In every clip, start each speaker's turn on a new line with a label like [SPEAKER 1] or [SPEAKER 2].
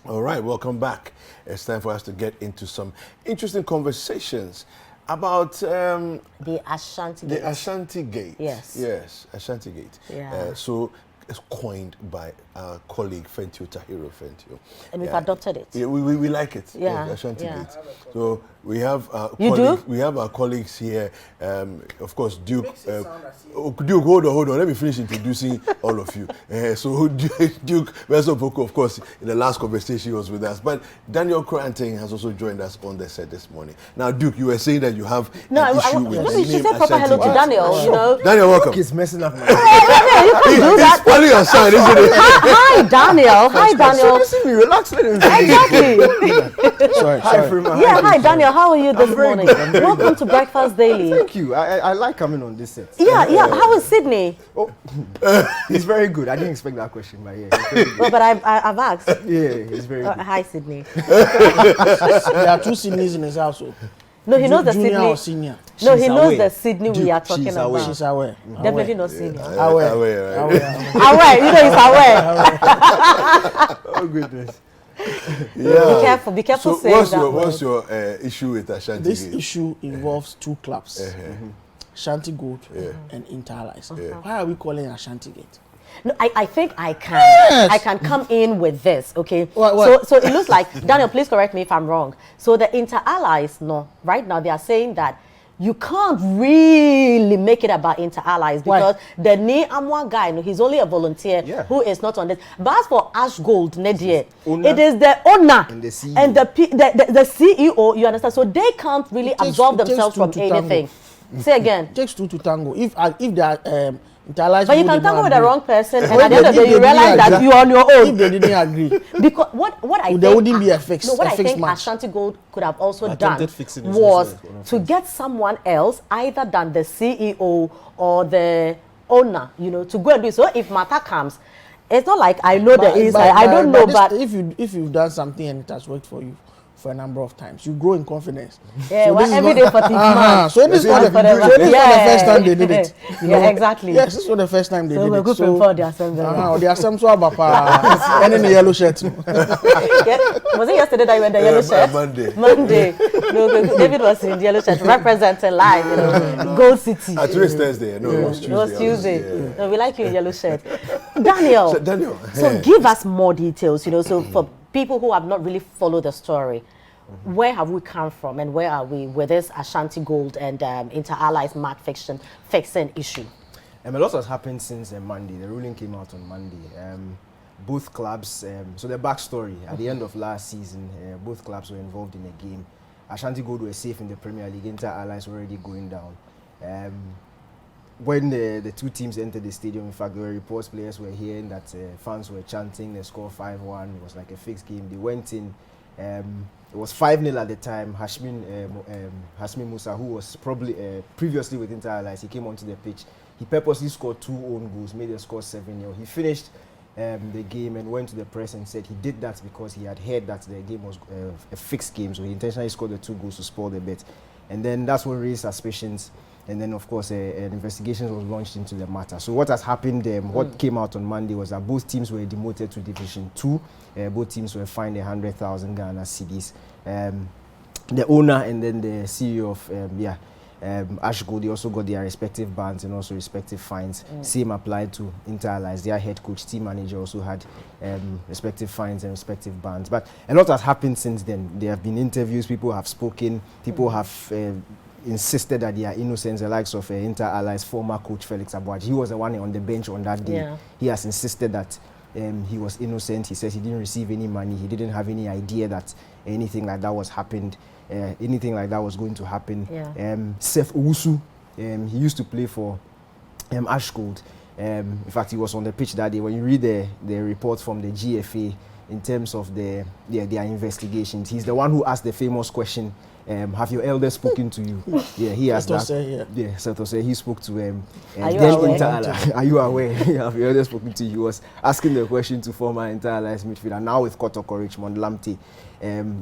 [SPEAKER 1] All right, welcome back. It's time for us to get into some interesting conversations about
[SPEAKER 2] The Ashanti Gate.
[SPEAKER 1] the Ashanti Gate.
[SPEAKER 2] Yes.
[SPEAKER 1] Yes, Ashanti Gate.
[SPEAKER 2] Yeah.
[SPEAKER 1] So it's coined by our colleague Fentio Tahiro Fentio.
[SPEAKER 2] And we've adopted it.
[SPEAKER 1] Yeah, we like it.
[SPEAKER 2] Yeah,
[SPEAKER 1] Ashanti
[SPEAKER 2] yeah.
[SPEAKER 1] Gate. So we have
[SPEAKER 2] You do?
[SPEAKER 1] we have our colleagues here. Of course, Duke. Duke, hold on. Let me finish introducing all of you. So Duke Mesopoko, of course, in the last conversation he was with us. But Daniel Cranting has also joined us on the set this morning. Now, Duke, you were saying that you have an issue with the
[SPEAKER 2] you should
[SPEAKER 1] name
[SPEAKER 2] say proper
[SPEAKER 1] Ashanti
[SPEAKER 2] hello to
[SPEAKER 1] Gate.
[SPEAKER 2] Daniel, you know.
[SPEAKER 1] Daniel, welcome.
[SPEAKER 3] He's messing up my
[SPEAKER 2] You can do
[SPEAKER 1] It's
[SPEAKER 2] that.
[SPEAKER 1] spoiling your shine, isn't it?
[SPEAKER 2] Hi, Daniel. Hi, Daniel.
[SPEAKER 3] Listen, me relax, let him
[SPEAKER 2] Exactly.
[SPEAKER 3] Sorry, hi, Freeman.
[SPEAKER 2] Yeah, hi, Daniel. How are you this
[SPEAKER 3] very
[SPEAKER 2] morning?
[SPEAKER 3] good, I'm very
[SPEAKER 2] Welcome to Breakfast Daily.
[SPEAKER 3] Thank you. I like coming on this set.
[SPEAKER 2] Yeah. How is Sydney?
[SPEAKER 3] Oh, he's very good. I didn't expect that question, but yeah, he's very good.
[SPEAKER 2] Well, but I've asked.
[SPEAKER 3] Yeah, he's very good.
[SPEAKER 2] Hi, Sydney.
[SPEAKER 4] There are two Sydneys in his household.
[SPEAKER 2] No, he knows the
[SPEAKER 4] Junior
[SPEAKER 2] Sydney.
[SPEAKER 4] or senior?
[SPEAKER 2] No, he
[SPEAKER 3] She's
[SPEAKER 2] knows
[SPEAKER 3] aware.
[SPEAKER 2] the Sydney we
[SPEAKER 3] Dude,
[SPEAKER 2] are talking
[SPEAKER 3] she's
[SPEAKER 2] about.
[SPEAKER 3] aware.
[SPEAKER 4] She's aware.
[SPEAKER 2] Definitely not senior.
[SPEAKER 4] Aware.
[SPEAKER 1] Aware, right?
[SPEAKER 2] Aware, you know he's aware.
[SPEAKER 3] Oh goodness.
[SPEAKER 1] Yeah.
[SPEAKER 2] Be careful
[SPEAKER 1] So
[SPEAKER 2] saying
[SPEAKER 1] what's
[SPEAKER 2] that
[SPEAKER 1] your
[SPEAKER 2] word.
[SPEAKER 1] what's your issue with Ashanti
[SPEAKER 4] This
[SPEAKER 1] Gate?
[SPEAKER 4] issue involves two clubs, Ashanti Gold
[SPEAKER 1] Yeah.
[SPEAKER 4] and Inter Allies.
[SPEAKER 1] Yeah.
[SPEAKER 4] Why are we calling it Ashanti Gate?
[SPEAKER 2] No, I think I can.
[SPEAKER 4] Yes.
[SPEAKER 2] I can come in with this, okay?
[SPEAKER 4] What?
[SPEAKER 2] So it looks like, Daniel, please correct me if I'm wrong. So the Inter-Allies, no, right now they are saying that you can't really make it about Inter-Allies because the Ne Amwa guy, no, he's only a volunteer who is not on this. But as for Ash Gold, Nedie, it is the owner
[SPEAKER 3] And the CEO.
[SPEAKER 2] and the CEO, you understand? So they can't really absolve
[SPEAKER 4] it takes
[SPEAKER 2] themselves
[SPEAKER 4] two
[SPEAKER 2] from
[SPEAKER 4] to tango.
[SPEAKER 2] anything. Say again.
[SPEAKER 4] It takes two to tango. If they are Inter Allies,
[SPEAKER 2] But you
[SPEAKER 4] Gold
[SPEAKER 2] can
[SPEAKER 4] did not
[SPEAKER 2] tango with the
[SPEAKER 4] agree.
[SPEAKER 2] wrong person, and
[SPEAKER 4] When
[SPEAKER 2] at the end of the day, you
[SPEAKER 4] if they
[SPEAKER 2] realize
[SPEAKER 4] didn't
[SPEAKER 2] that
[SPEAKER 4] agree-
[SPEAKER 2] you're on your own.
[SPEAKER 4] If they didn't agree,
[SPEAKER 2] Because what I think
[SPEAKER 4] there wouldn't be a fix-
[SPEAKER 2] No, what
[SPEAKER 4] a
[SPEAKER 2] I
[SPEAKER 4] fixed
[SPEAKER 2] think
[SPEAKER 4] match.
[SPEAKER 2] Ashanti Gold could have also
[SPEAKER 5] But
[SPEAKER 2] done
[SPEAKER 5] attempted fixing is
[SPEAKER 2] was
[SPEAKER 5] also one of
[SPEAKER 2] to get someone else, either than the CEO or the owner, you know, to go and do it. So if matter comes, it's not like I know the inside. I don't know, but
[SPEAKER 4] if you've done something and it has worked for you for a number of times, you grow in confidence.
[SPEAKER 2] yeah,
[SPEAKER 4] So
[SPEAKER 2] well,
[SPEAKER 4] this is
[SPEAKER 2] every
[SPEAKER 4] not-
[SPEAKER 2] day for this man.
[SPEAKER 4] So this is not the
[SPEAKER 2] Forever.
[SPEAKER 4] so this is not the first time they did it. you
[SPEAKER 2] Yeah,
[SPEAKER 4] know?
[SPEAKER 2] exactly.
[SPEAKER 4] Yes, this was the first time they
[SPEAKER 2] So
[SPEAKER 4] did
[SPEAKER 2] we're
[SPEAKER 4] it.
[SPEAKER 2] good for the assembly.
[SPEAKER 4] The assembly and in the yellow shirt.
[SPEAKER 2] Yeah. Was it yesterday that you were in the yellow shirt?
[SPEAKER 1] Monday.
[SPEAKER 2] Monday. No, David was in the yellow shirt representing live, you know, Gold City.
[SPEAKER 1] Today's Thursday. No, it was Tuesday.
[SPEAKER 2] It was Tuesday.
[SPEAKER 1] Yeah.
[SPEAKER 2] No, we like you in yellow shirt. Daniel,
[SPEAKER 1] So, Daniel,
[SPEAKER 2] so give us more details, you know, so for people who have not really followed the story, where have we come from and where are we with this Ashanti Gold and Inter-Allies match fixing issue?
[SPEAKER 3] A lot has happened since Monday. The ruling came out on Monday. Both clubs, so the backstory, at the end of last season, both clubs were involved in a game. Ashanti Gold were safe in the Premier League, Inter-Allies were already going down. When the two teams entered the stadium, in fact, there were reports players were hearing that fans were chanting the score 5-1. It was like a fixed game. They went in. It was 5-0 at the time. Hashmin Musa, who was probably previously with Inter-Allies, he came onto the pitch. He purposely scored 2 own goals, made the score 7-0. He finished the game and went to the press and said he did that because he had heard that the game was a fixed game, so he intentionally scored the 2 goals to spoil the bet. And then that's what raised suspicions. And then, of course, an investigation was launched into the matter. So what has happened, what came out on Monday was that both teams were demoted to Division 2. Both teams were fined 100,000 Ghana cedis. The owner and then the CEO of Ash Gold, they also got their respective bans and also respective fines. Same applied to Inter-Allies. Their head coach, team manager also had respective fines and respective bans. But a lot has happened since then. There have been interviews, people have spoken, people have insisted that they are innocent, the likes of Inter-Allies former coach Felix Abuaji. He was the one on the bench on that day.
[SPEAKER 2] Yeah.
[SPEAKER 3] He has insisted that he was innocent. He says he didn't receive any money. He didn't have any idea that anything like that was happened. Anything like that was going to happen.
[SPEAKER 2] Yeah.
[SPEAKER 3] Seth Owusu, he used to play for Ash Gold. In fact, he was on the pitch that day. When you read the report from the GFA in terms of their investigations, he's the one who asked the famous question, have your elders spoken to you? Yeah, he has that. Yeah, Sato said he spoke to
[SPEAKER 2] Are you aware?
[SPEAKER 3] Are you aware? Have your elders spoken to you? He was asking the question to former Inter-Allies midfielder, now with Kotoko, Richmond Lamptey.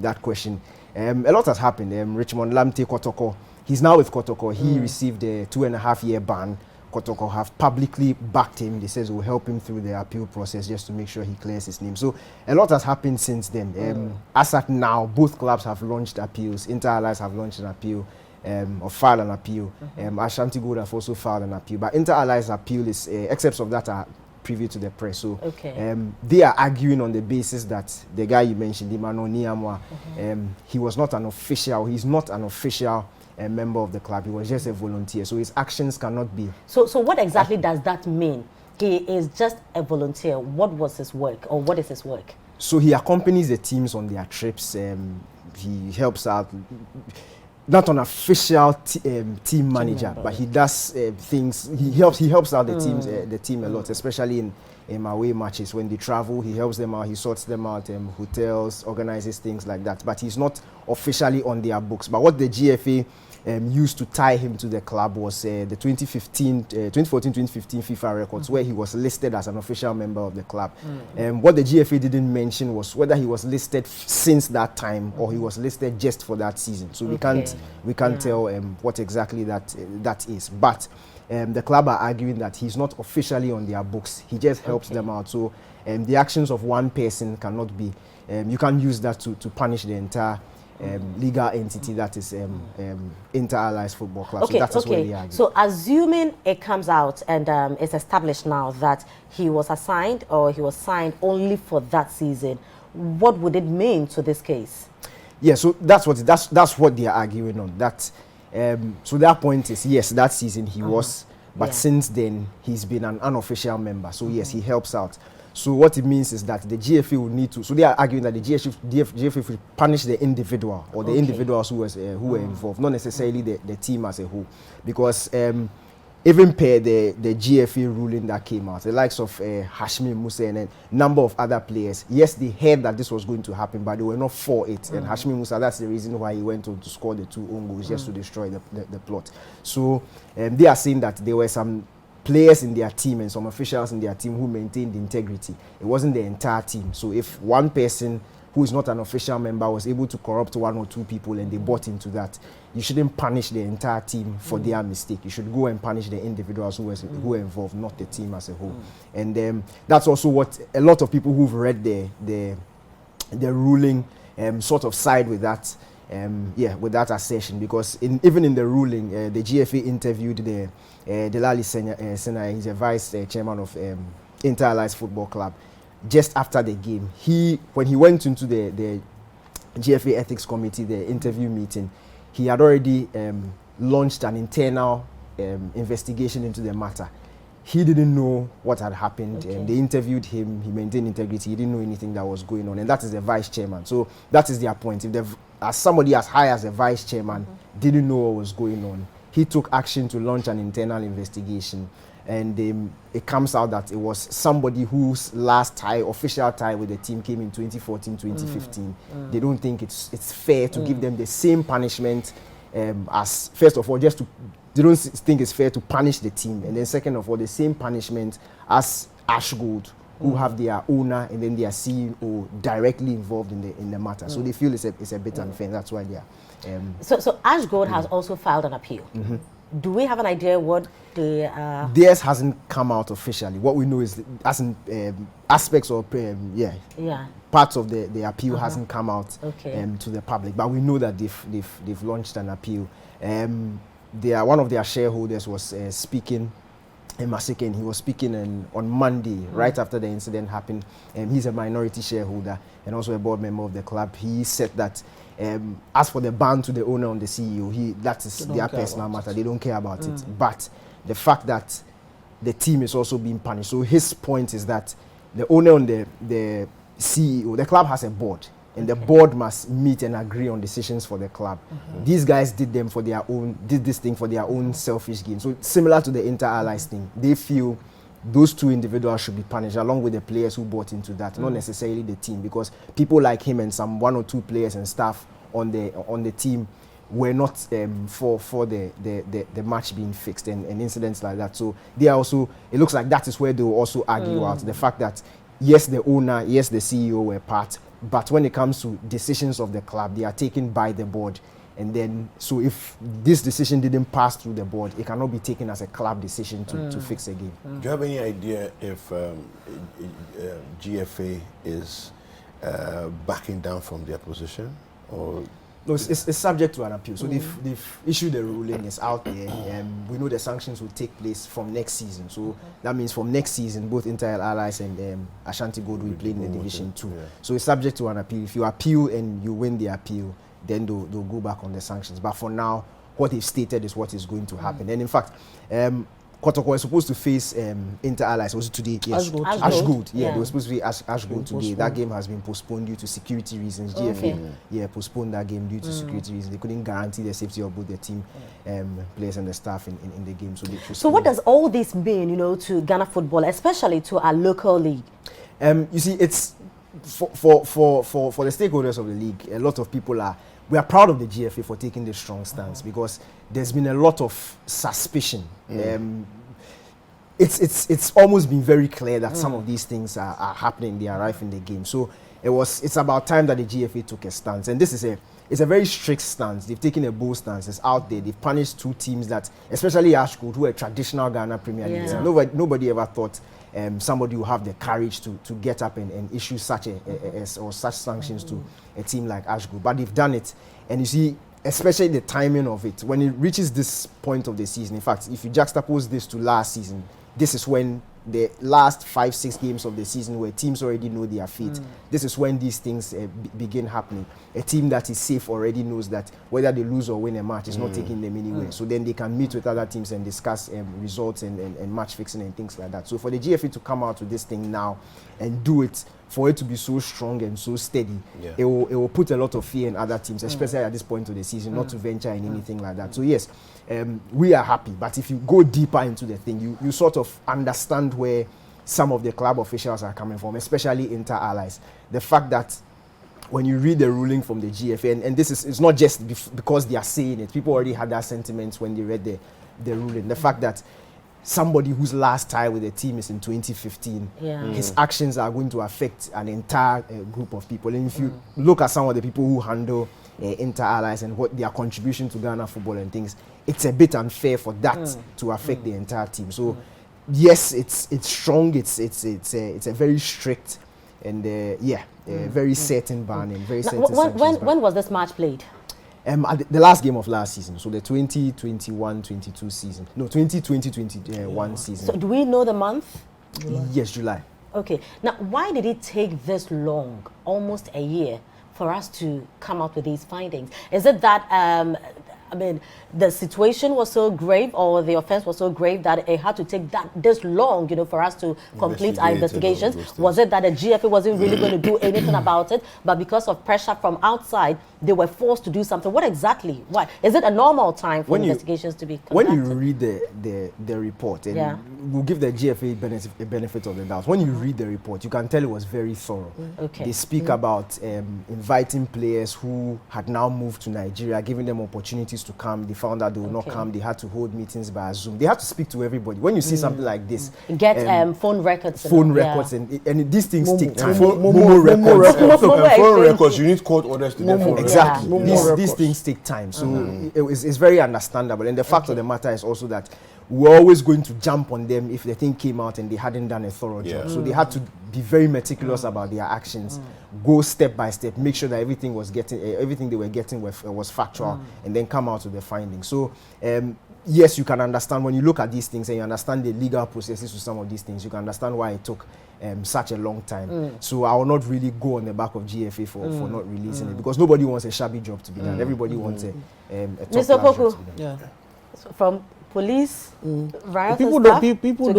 [SPEAKER 3] That question. A lot has happened. Richmond Lamptey, Kotoko, he's now with Kotoko. He received a 2.5-year ban Kotoko have publicly backed him. They says will help him through the appeal process just to make sure he clears his name. So a lot has happened since then. As at now, both clubs have launched appeals. Inter Allies have launched an appeal. Or filed an appeal. Ashanti Gold have also filed an appeal. But Inter Allies appeal is, excerpts of that are preview to the press. So they are arguing on the basis that the guy you mentioned, Emmanuel Niamwa, he was not an official, he's not an official member of the club. He was just a volunteer. So his actions cannot be.
[SPEAKER 2] So what exactly does that mean? He is just a volunteer. What was his work, or what is his work? So
[SPEAKER 3] he accompanies the teams on their trips. He helps out. Not an official team manager, but he does things. He helps out the team a lot, especially in away matches. When they travel, he helps them out. He sorts them out, hotels, organizes things like that. But he's not officially on their books. But what the GFA used to tie him to the club was the 2014-2015 FIFA records, where he was listed as an official member of the club. What the GFA didn't mention was whether he was listed since that time or he was listed just for that season. So we can't tell what exactly that is. But the club are arguing that he's not officially on their books. He just helps them out. So the actions of one person cannot be. You can't use that to punish the entire legal entity that is Inter Allies Football Club. So that is where they argue.
[SPEAKER 2] So assuming it comes out and it's established now that he was assigned or he was signed only for that season, what would it mean to this case?
[SPEAKER 3] Yeah, so that's what they are arguing on. That so their point is, yes, that season he was, but since then he's been an unofficial member. So yes, he helps out. So what it means is that the GFA will need to. So they are arguing that the GFA will punish the individual or the individuals who were involved, not necessarily the team as a whole, because even per the GFA ruling that came out, the likes of Hashmi Musa and a number of other players, yes, they heard that this was going to happen, but they were not for it. And Hashmi Musa, that's the reason why he went on to score the 2 own goals, just to destroy the plot. So they are saying that there were some players in their team and some officials in their team who maintained integrity. It wasn't the entire team. So if one person who is not an official member was able to corrupt 1 or 2 people and they bought into that, you shouldn't punish the entire team for their mistake. You should go and punish the individuals who were involved, not the team as a whole. And that's also what a lot of people who've read the ruling sort of side with that. With that assertion, because even in the ruling, the GFA interviewed the Delali Sena, he's a vice chairman of Inter Allies Football Club. Just after the game, when he went into the GFA ethics committee, the interview meeting, he had already launched an internal investigation into the matter. He didn't know what had happened. They interviewed him. He maintained integrity. He didn't know anything that was going on, and that is the vice chairman. So that is their point. If as somebody as high as a vice chairman didn't know what was going on, he took action to launch an internal investigation, and it comes out that it was somebody whose last official tie with the team came in 2014-2015. They don't think it's fair to give them the same punishment as, first of all, they don't think it's fair to punish the team, and then second of all, the same punishment as Ash Gold, who have their owner and then their CEO directly involved in the matter. So they feel it's a bit unfair. That's why they are.
[SPEAKER 2] So Ash Gold has also filed an appeal. Do we have an idea what
[SPEAKER 3] theirs hasn't come out officially. What we know is aspects of parts of the appeal hasn't come out to the public, but we know that they've launched an appeal. One of their shareholders was speaking. Masike, he was speaking on Monday, right after the incident happened. He's a minority shareholder and also a board member of the club. He said that as for the ban to the owner and the CEO, that is their personal matter. They don't care about it. But the fact that the team is also being punished. So his point is that the owner and the CEO, the club has a board, and the board must meet and agree on decisions for the club. These guys did this thing for their own selfish gain. So similar to the Inter Allies thing, they feel those 2 individuals should be punished along with the players who bought into that, not necessarily the team, because people like him and some 1 or 2 players and staff on the team were not for the match being fixed and incidents like that. So they are also, it looks like that is where they will also argue out the fact that yes, the owner, yes, the CEO were part, but when it comes to decisions of the club, they are taken by the board, And then, so if this decision didn't pass through the board, it cannot be taken as a club decision to fix a game.
[SPEAKER 1] Do you have any idea if GFA is backing down from their position, or?
[SPEAKER 3] No, it's subject to an appeal. So they've issued a ruling, it's out there. We know the sanctions will take place from next season. So that means from next season, both Inter Allies and Ashanti Gold will play in the Division 2. Yeah. So it's subject to an appeal. If you appeal and you win the appeal, then they'll go back on the sanctions. But for now, what they've stated is what is going to happen. And in fact, Kotoko is supposed to face Inter Allies. Was it today? Yes. Ashgold. Yeah, they were supposed to be Ashgold today. That game has been postponed due to security reasons. GFA, postponed that game due to security reasons. They couldn't guarantee the safety of both the team players and the staff in the game.
[SPEAKER 2] So what does all this mean, to Ghana football, especially to our local league?
[SPEAKER 3] You see, it's for the stakeholders of the league. A lot of people we are proud of the GFA for taking this strong stance because there's been a lot of suspicion. It's almost been very clear that some of these things are happening. They arrive in the game. So it's about time that the GFA took a stance. And this is it's a very strict stance. They've taken a bold stance. It's out there. They've punished 2 teams that, especially Ashgold, who are traditional Ghana Premier League. Yeah. Nobody ever thought somebody will have the courage to get up and issue such such sanctions to a team like Ashgold. But they've done it. And you see, especially the timing of it, when it reaches this point of the season, in fact, if you juxtapose this to last season, this is when the last 5-6 games of the season where teams already know their fate. This is when these things begin happening. A team that is safe already knows that whether they lose or win a match is not taking them anywhere. So then they can meet with other teams and discuss results and match fixing and things like that. So for the GFA to come out with this thing now and do it, for it to be so strong and so steady, it will put a lot of fear in other teams, especially at this point of the season, not to venture in anything like that. So yes, we are happy. But if you go deeper into the thing, you sort of understand where some of the club officials are coming from, especially Inter Allies. The fact that when you read the ruling from the GFA, and this is it's not just because they are saying it, people already had that sentiment when they read the ruling. The fact that somebody whose last tie with the team is in 2015, his actions are going to affect an entire group of people. And if you look at some of the people who handle Inter Allies and what their contribution to Ghana football and things, it's a bit unfair for that to affect the entire team. So yes, it's strong. It's a very strict and very certain ban and very certain sanctions.
[SPEAKER 2] When was this match played?
[SPEAKER 3] At the last game of last season, so the 2021-22 season. No, 2020-21 season.
[SPEAKER 2] So do we know the month?
[SPEAKER 3] July. Yes, July.
[SPEAKER 2] Okay. Now, why did it take this long, almost a year, for us to come up with these findings? Is it that the situation was so grave, or the offense was so grave that it had to take this long, for us to complete our investigations? Was it that the GFA wasn't really going to do anything about it, but because of pressure from outside, they were forced to do something? What exactly? Why? Is it a normal time for investigations to be conducted?
[SPEAKER 3] When you read the report, and we'll give the GFA a benefit of the doubt, when you read the report, you can tell it was very thorough.
[SPEAKER 2] Okay.
[SPEAKER 3] They speak about inviting players who had now moved to Nigeria, giving them opportunities to come. They found out they would not come. They had to hold meetings by Zoom. They had to speak to everybody. When you see something like this,
[SPEAKER 2] get phone records.
[SPEAKER 3] And these things take time.
[SPEAKER 1] Phone records. You need court orders to get phone records.
[SPEAKER 3] Exactly. These things take time. So it's very understandable. And the fact of the matter is also that we're always going to jump on them if the thing came out and they hadn't done a thorough job. So they had to be very meticulous about their actions, go step by step, make sure that everything they were getting was factual, and then come out with the findings. So yes, you can understand when you look at these things and you understand the legal processes to some of these things, you can understand why it took such a long time. So I will not really go on the back of GFA for not releasing it, because nobody wants a shabby job to be done. Everybody wants a top-class job to be done.
[SPEAKER 2] So from police, riots,
[SPEAKER 4] people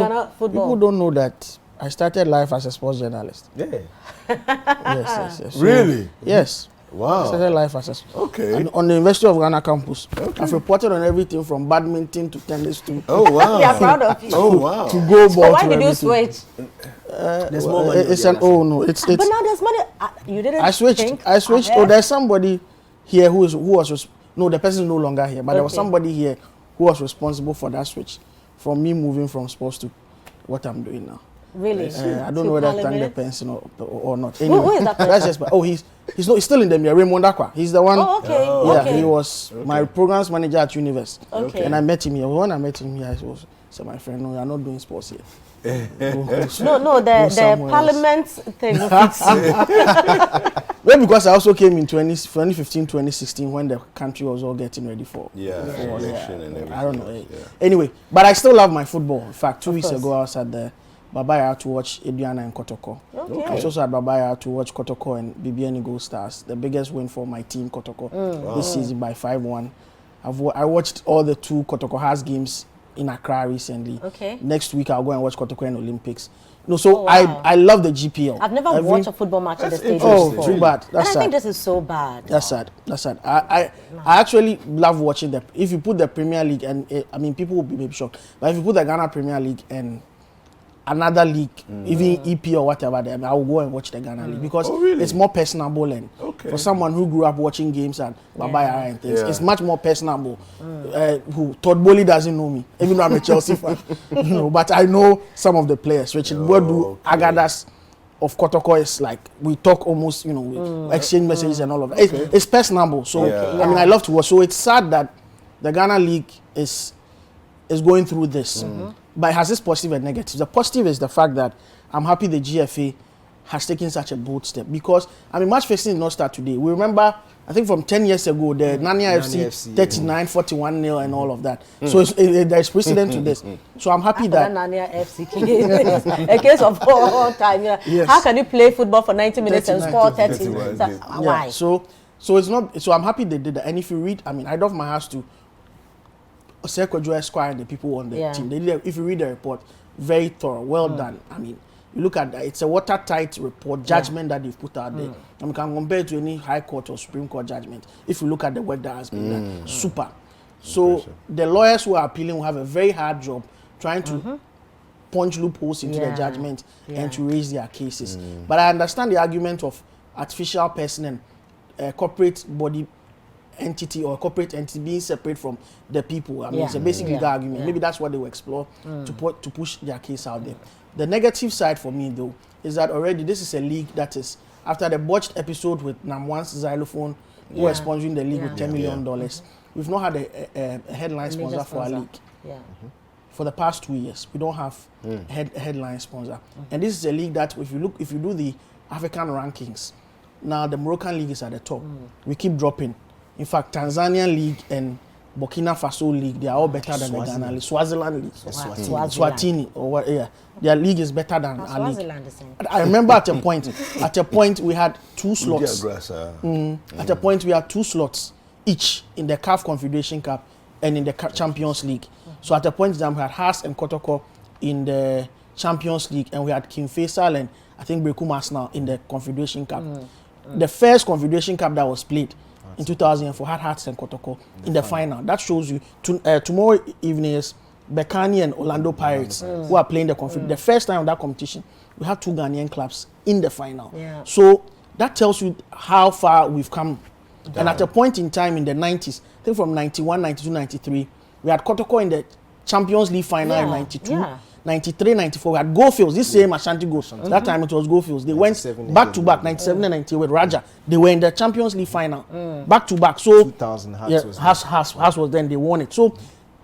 [SPEAKER 4] don't know that I started life as a sports journalist.
[SPEAKER 1] Yeah.
[SPEAKER 4] Yes.
[SPEAKER 1] Really?
[SPEAKER 4] Yes.
[SPEAKER 1] Wow.
[SPEAKER 4] I started life as on the University of Ghana campus. Okay. I've reported on everything from badminton to tennis to.
[SPEAKER 1] Oh wow.
[SPEAKER 2] We are proud of you.
[SPEAKER 1] Oh wow.
[SPEAKER 4] To go ball.
[SPEAKER 2] So why did you switch?
[SPEAKER 3] There's more money.
[SPEAKER 4] It's an it's.
[SPEAKER 2] But now there's money. You didn't.
[SPEAKER 4] I switched. Oh, there's somebody here who was the person is no longer here, but there was somebody here who was responsible for that switch, from me moving from sports to what I'm doing now.
[SPEAKER 2] Really?
[SPEAKER 4] I don't know whether I thank the person or not.
[SPEAKER 2] Who
[SPEAKER 4] Anyway,
[SPEAKER 2] is that person?
[SPEAKER 4] that's just. Oh, he's still in the Raymond Dakwa. He's the one.
[SPEAKER 2] Oh, okay.
[SPEAKER 4] Yeah,
[SPEAKER 2] Okay.
[SPEAKER 4] he was my programs manager at Universe.
[SPEAKER 2] Okay.
[SPEAKER 4] And I met him here. When I met him here, I said, my friend, no, you are not doing sports here.
[SPEAKER 2] No, the parliament thing.
[SPEAKER 4] Well, because I also came in 2015, 2016 when the country was all getting ready for
[SPEAKER 1] election and everything.
[SPEAKER 4] I don't know. Anyway, but I still love my football. In fact, 2 weeks ago I was at the Babaya to watch Ediana and Kotoko.
[SPEAKER 2] Okay.
[SPEAKER 4] I was also at Babaya to watch Kotoko and BBN Gold Stars, the biggest win for my team, Kotoko, this season by 5-1. I watched all the 2 Kotoko Hearts games in Accra recently.
[SPEAKER 2] Okay.
[SPEAKER 4] Next week I'll go and watch Kotoko and Olympics. No, so I love the GPL.
[SPEAKER 2] I've never watched a football match at the stadium before.
[SPEAKER 4] Too bad. That's
[SPEAKER 2] and I
[SPEAKER 4] sad.
[SPEAKER 2] think this is so bad.
[SPEAKER 4] That's sad. That's sad. I actually love watching the. If you put the Premier League and I mean people will be maybe shocked, but if you put the Ghana Premier League and another league, even EP or whatever, then I will go and watch the Ghana League because it's more personable and for someone who grew up watching games and Babaya and things, it's much more personable. Who Todd Bowley doesn't know me, even though I'm a Chelsea fan, but I know some of the players. Richard Bodu, Agadas of Kotoko is like we talk almost, we exchange messages and all of that. It's personable, so I mean I love to watch. So it's sad that the Ghana League is going through this. But it has this positive and negative. The positive is the fact that I'm happy the GFA has taken such a bold step because, I mean, match fixing did not start today. We remember, I think from 10 years ago, the Nanya FC 39-41-0 and all of that. So there is precedent to this. So I'm happy that
[SPEAKER 2] Nanya FC case, a case of all time. Yes. How can you play football for 90 minutes and score 30? Why?
[SPEAKER 4] So it's not. So I'm happy they did that. And if you read, I mean, I'd off my house to Osekojo Esquire and the people on the team. If you read the report, very thorough, well done. I mean, you look at that, it's a watertight report, judgment that they've put out there. And we can compare it to any High Court or Supreme Court judgment. If you look at the work that has been done, super. So the lawyers who are appealing will have a very hard job trying to punch loopholes into the judgment and to raise their cases. But I understand the argument of artificial person and corporate body entity or corporate entity being separate from the people. I mean, it's a basic legal argument. Maybe that's what they will explore to push their case out there. The negative side for me, though, is that already this is a league that is, after the botched episode with Namwan's Xylophone, who are sponsoring the league with $10 million, we've not had a headline sponsor for our league. For the past 2 years, we don't have a headline sponsor. And this is a league that, if you do the African rankings, now the Moroccan league is at the top. We keep dropping. In fact, Tanzanian league and Burkina Faso league, they are all better than the Ghana league. Swaziland league, Swatini, or what? Yeah, their league is better than our league. I remember at a point we had 2 slots. At a point we had 2 slots each in the CAF Confederation Cup and in the Champions League. So at a point we had Haas and Kotoko in the Champions League, and we had King Faisal and I think Brekum Arsenal in the Confederation Cup. The first Confederation Cup that was played in 2004 had Hearts and Kotoko in the final. That shows you tomorrow evening is Bekani and Orlando Pirates who are playing the the first time of that competition. We had 2 Ghanaian clubs in the final. So that tells you how far we've come. And at a point in time in the 90s, I think from 91, 92, 93, we had Kotoko in the Champions League final in 92. 93, 94, we had Goldfields, this same Ashanti Goldfields. That time it was Goldfields. They went back to back, 97 and 98 with Raja. They were in the Champions League final, back to back. So
[SPEAKER 3] 2000
[SPEAKER 4] Haas was then, they won it. So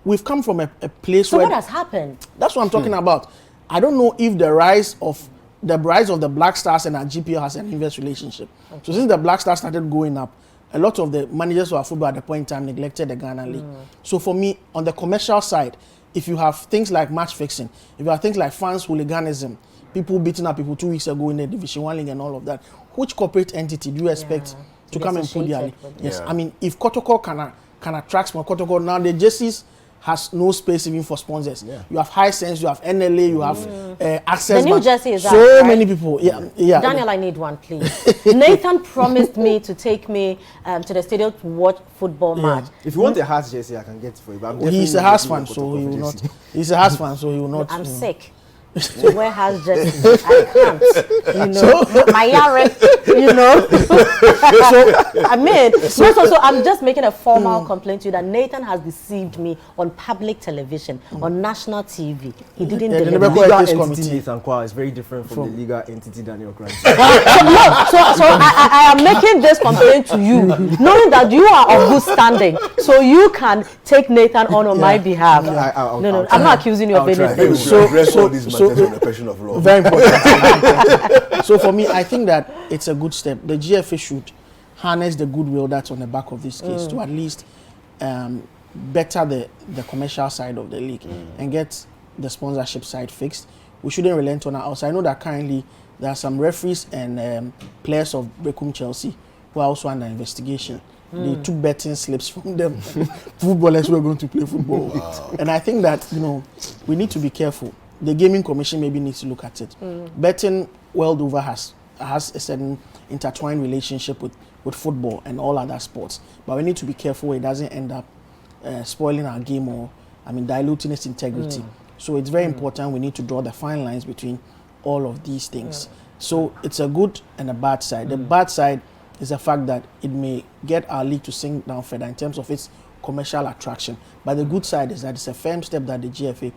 [SPEAKER 4] we've come from a place where...
[SPEAKER 2] So what has happened?
[SPEAKER 4] That's what I'm talking about. I don't know if the rise of the Black Stars and our GPL has an inverse relationship. So since the Black Stars started going up, a lot of the managers of our football at the point in time neglected the Ghana League. So for me, on the commercial side, if you have things like match fixing, if you have things like fans hooliganism, people beating up people 2 weeks ago in the Division 1 league and all of that, which corporate entity do you expect to come and put their league? Yes, I mean, if Kotoko can attract more Kotoko, now the jerseys has no space even for sponsors. You have Hisense, you have NLA, you have Access.
[SPEAKER 2] The new jersey is
[SPEAKER 4] so many people.
[SPEAKER 2] Daniel, I need one, please. Nathan promised me to take me to the stadium to watch football match.
[SPEAKER 3] If you want a Hearts jersey, I can get it for you. But
[SPEAKER 4] He's a Hearts fan, so he will not. He's a Hearts fan, so he will not.
[SPEAKER 2] I'm sick. to wear house jerseys. I can't. You know, my yare, you know. So I mean, so I'm just making a formal complaint to you that Nathan has deceived me on public television, on national TV. He didn't deliver.
[SPEAKER 3] The legal entity Nathan Kwa is very different from the legal entity Daniel Grant.
[SPEAKER 2] So I am making this complaint to you, knowing that you are of good standing, so you can take Nathan on my behalf. No, I'm not accusing you of anything.
[SPEAKER 1] So these matters on the question of law.
[SPEAKER 4] Very important. So for me, I think that it's a good step. The GFA should harness the goodwill that's on the back of this case to at least better the commercial side of the league and get the sponsorship side fixed. We shouldn't relent on our outside. I know that currently there are some referees and players of Bekum Chelsea who are also under investigation. They took betting slips from them. Footballers were going to play football. Wow. And I think that, you know, we need to be careful. The Gaming Commission maybe needs to look at it. Betting world over has a certain intertwined relationship with football and all other sports. But we need to be careful it doesn't end up spoiling our game or, diluting its integrity. So it's very important we need to draw the fine lines between all of these things. So it's a good and a bad side. The bad side is the fact that it may get our league to sink down further in terms of its commercial attraction. But the good side is that it's a firm step that the GFA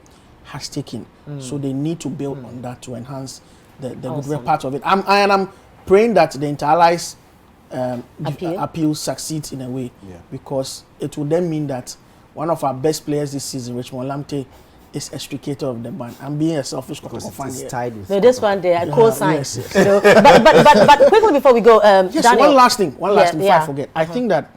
[SPEAKER 4] has taken. So they need to build on that to enhance the good part of it. I'm praying that the Inter-Allies appeal succeeds in a way, because it will then mean that one of our best players this season, Richmond Lamptey, is extricated of the ban. I'm being a selfish because it's tied with.
[SPEAKER 2] No, this one there, I co-sign. Yes. You know, but quickly before we go,
[SPEAKER 4] yes,
[SPEAKER 2] Daniel,
[SPEAKER 4] one last thing before I forget. I think that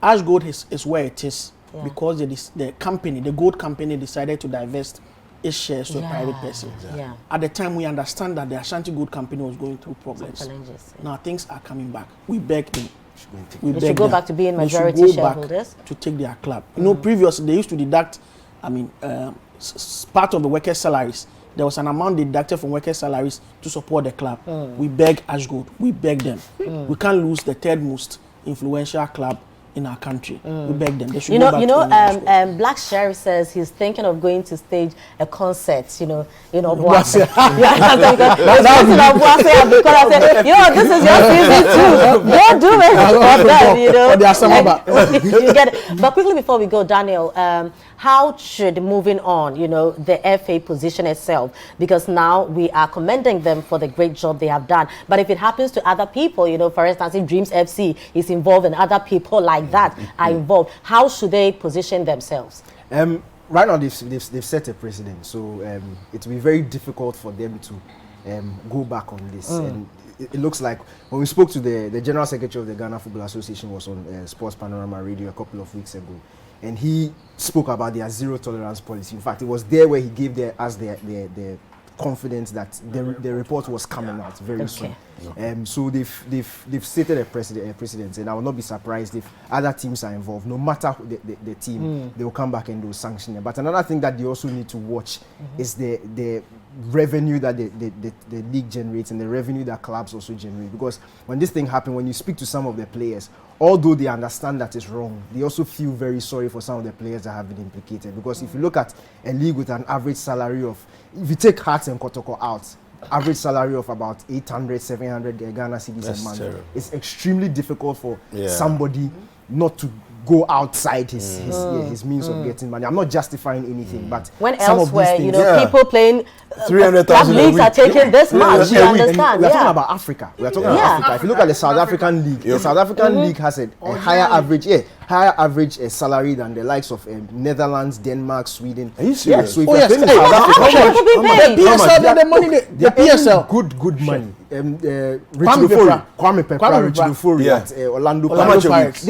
[SPEAKER 4] Ash Gold is where it is because the company, the gold company, decided to divest its shares to a private person. At the time, we understand that the Ashanti Gold Company was going through problems. Now things are coming back. We beg them.
[SPEAKER 2] They should go back to being majority shareholders
[SPEAKER 4] to take their club. You know, previously they used to deduct, part of the workers' salaries. There was an amount deducted from workers' salaries to support the club. We beg Ash Gold. We beg them. We can't lose the third most influential club in our country. We beg them. They should go back
[SPEAKER 2] Black Sheriff says he's thinking of going to stage a concert,
[SPEAKER 4] Boise.
[SPEAKER 2] Because I said, this is your season too. Go do it. You get it. But quickly before we go, Daniel, how should moving on, the FA position itself? Because now we are commending them for the great job they have done. But if it happens to other people, for instance, if Dreams FC is involved and other people like that are involved, how should they position themselves?
[SPEAKER 3] Right now, they've set a precedent. So it will be very difficult for them to go back on this. And it looks like when we spoke to the General Secretary of the Ghana Football Association was on Sports Panorama Radio a couple of weeks ago. And he spoke about their zero tolerance policy. In fact, it was there where he gave us the confidence that the report was coming out very soon. So they've stated a precedent, and I will not be surprised if other teams are involved. No matter the team, they will come back and do sanction it. But another thing that they also need to watch is the revenue that the league generates and the revenue that clubs also generate. Because when this thing happened, when you speak to some of the players, although they understand that it's wrong, they also feel very sorry for some of the players that have been implicated. Because if you look at a league with an average salary of, if you take Hearts and Kotoko out, average salary of about 800, 700 Ghana cedis a month, it's extremely difficult for somebody not to go outside his means of getting money. I'm not justifying anything, but
[SPEAKER 2] when elsewhere, people playing
[SPEAKER 1] 300,000
[SPEAKER 2] leagues are taking this much. You understand?
[SPEAKER 3] We're talking about Africa. We're talking about Africa. If you look at the South African league, the South African league has a higher average salary than the likes of Netherlands, Denmark, Sweden.
[SPEAKER 1] Are you serious?
[SPEAKER 3] So if you're playing
[SPEAKER 4] the PSL, the money, the PSL,
[SPEAKER 3] good money. Kwame Pepra at Orlando Pirates.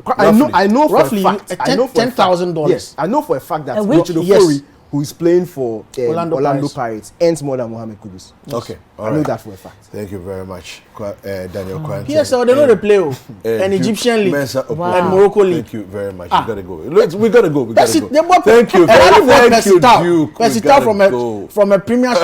[SPEAKER 3] I know
[SPEAKER 4] roughly
[SPEAKER 3] for a fact.
[SPEAKER 4] $10,000.
[SPEAKER 3] Yes, I know for a fact that Richard Ofori, who is playing for Orlando Pirates, earns more than Mohamed Kudus.
[SPEAKER 1] Okay,
[SPEAKER 3] I know that for a fact.
[SPEAKER 1] Thank you very much, Daniel Kwan.
[SPEAKER 4] PSL, they know they play an Egyptian league and Morocco league.
[SPEAKER 1] Thank you very much. We gotta go. We gotta go.
[SPEAKER 4] Thank you.
[SPEAKER 1] Thank you, Duke.
[SPEAKER 4] From a premier